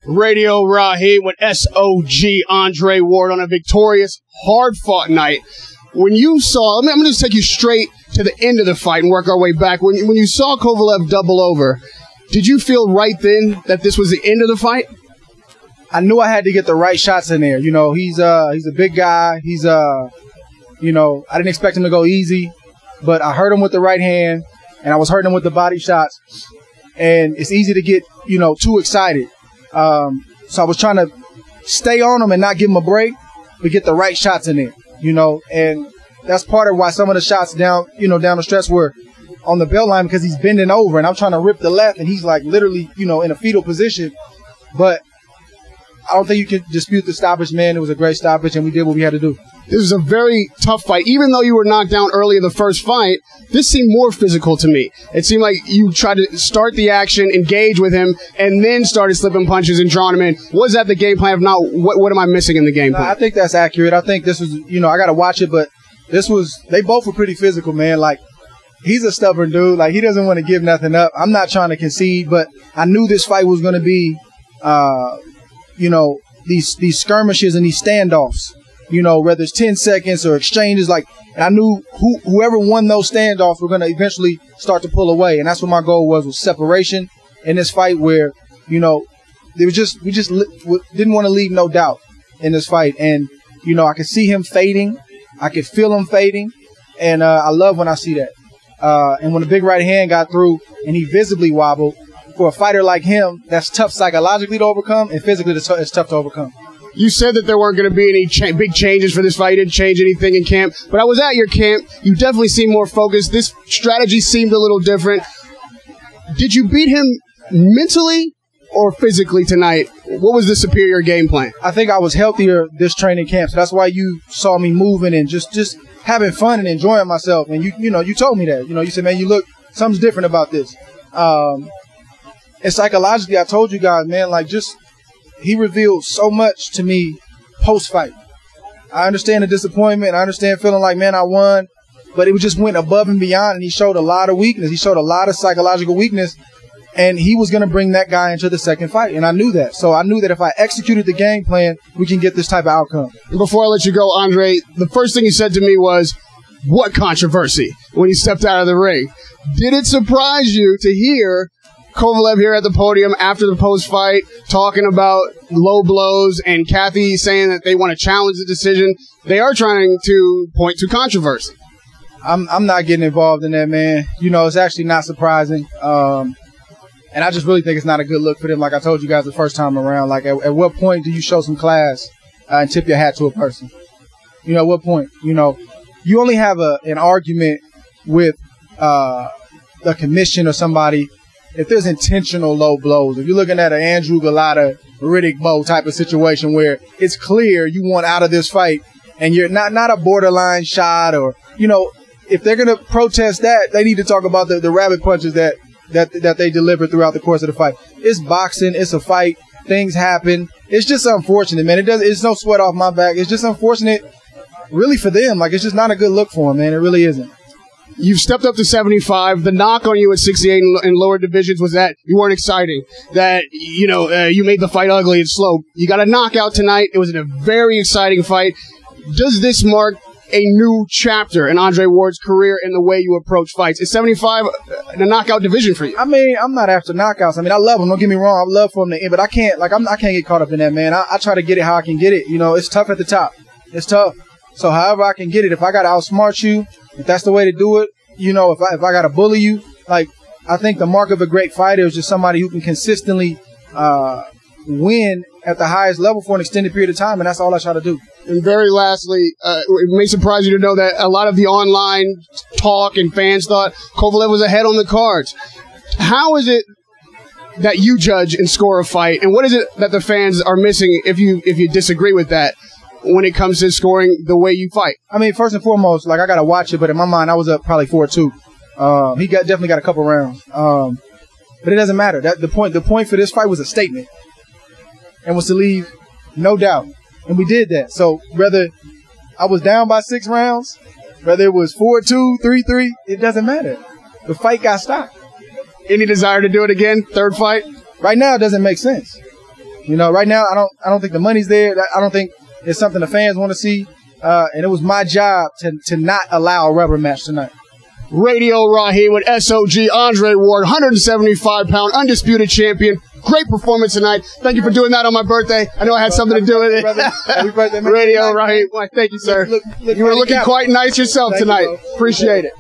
Radio Rahim with SOG Andre Ward on a victorious, hard-fought night. When you saw, I'm going to take you straight to the end of the fight and work our way back. When you saw Kovalev double over, did you feel right then that this was the end of the fight? I knew I had to get the right shots in there. You know, he's a big guy. He's I didn't expect him to go easy, but I hurt him with the right hand, and I was hurting him with the body shots. And it's easy to get, too excited. So I was trying to stay on him and not give him a break, but get the right shots in there, and that's part of why some of the shots down the stretch were on the belt line, because he's bending over and I'm trying to rip the left and he's like literally, in a fetal position. But I don't think you can dispute the stoppage, man. It was a great stoppage and we did what we had to do. This was a very tough fight. Even though you were knocked down early in the first fight, this seemed more physical to me. It seemed like you tried to start the action, engage with him, and then started slipping punches and drawing him in. Was that the game plan? If not, what am I missing in the game plan? I think that's accurate. I think this was, I got to watch it, but they both were pretty physical, man. Like, he's a stubborn dude. Like, he doesn't want to give nothing up. I'm not trying to concede, but I knew this fight was going to be, these skirmishes and these standoffs. Whether it's 10 seconds or exchanges, and I knew whoever won those standoffs were going to eventually start to pull away. And that's what my goal was separation in this fight where, we just didn't want to leave no doubt in this fight. And, I could see him fading. I could feel him fading. And I love when I see that. And when the big right hand got through and he visibly wobbled, for a fighter like him, that's tough psychologically to overcome, and physically it's tough to overcome. You said that there weren't going to be any big changes for this fight. You didn't change anything in camp. But I was at your camp. You definitely seemed more focused. This strategy seemed a little different. Did you beat him mentally or physically tonight? What was the superior game plan? I think I was healthier this training camp. So that's why you saw me moving and just having fun and enjoying myself. And you told me that. You said, man, you look, something's different about this. And psychologically, I told you guys, man, he revealed so much to me post-fight. I understand the disappointment. I understand feeling like, man, I won. But it just went above and beyond, and he showed a lot of weakness. He showed a lot of psychological weakness, and he was going to bring that guy into the second fight, and I knew that. So I knew that if I executed the game plan, we can get this type of outcome. And before I let you go, Andre, the first thing you said to me was, what controversy, when you stepped out of the ring. Did it surprise you to hear Kovalev here at the podium after the post-fight talking about low blows and Kathy saying that they want to challenge the decision? They are trying to point to controversy. I'm not getting involved in that, man. It's actually not surprising. And I just really think it's not a good look for them. Like I told you guys the first time around, at what point do you show some class and tip your hat to a person? At what point? You only have an argument with a commission or somebody if there's intentional low blows. If you're looking at an Andrew Galata, Riddick Bowe type of situation where it's clear you want out of this fight and you're not a borderline shot, or, if they're going to protest that, they need to talk about the rabbit punches that they delivered throughout the course of the fight. It's boxing. It's a fight. Things happen. It's just unfortunate, man. It's no sweat off my back. It's just unfortunate really for them. It's just not a good look for them, man. It really isn't. You've stepped up to 75. The knock on you at 68 in lower divisions was that you weren't exciting, that, you made the fight ugly and slow. You got a knockout tonight. It was a very exciting fight. Does this mark a new chapter in Andre Ward's career in the way you approach fights? Is 75 a knockout division for you? I mean, I'm not after knockouts. I mean, I love them. Don't get me wrong. I love for them to end, but I can't get caught up in that, man. I try to get it how I can get it. It's tough at the top. It's tough. So however I can get it, if I got to outsmart you, if that's the way to do it, if I got to bully you, I think the mark of a great fighter is just somebody who can consistently win at the highest level for an extended period of time, and that's all I try to do. And very lastly, it may surprise you to know that a lot of the online talk and fans thought Kovalev was ahead on the cards. How is it that you judge and score a fight, and what is it that the fans are missing if you disagree with that when it comes to scoring the way you fight? I mean, first and foremost, I got to watch it, but in my mind, I was up probably 4-2. He definitely got a couple rounds. But it doesn't matter. The point for this fight was a statement and was to leave no doubt. And we did that. So whether I was down by 6 rounds, whether it was 4-2, 3-3, it doesn't matter. The fight got stopped. Any desire to do it again? Third fight? Right now, it doesn't make sense. You know, right now I don't think the money's there. I don't think it's something the fans want to see. And it was my job to not allow a rubber match tonight. Radio Rahim with SOG Andre Ward, 175-pound undisputed champion. Great performance tonight. Thank you for doing that on my birthday. I know I had something to do with it. Happy birthday, man. Radio Rahim. Thank you, sir. Look, you were looking quite nice yourself tonight. Appreciate it.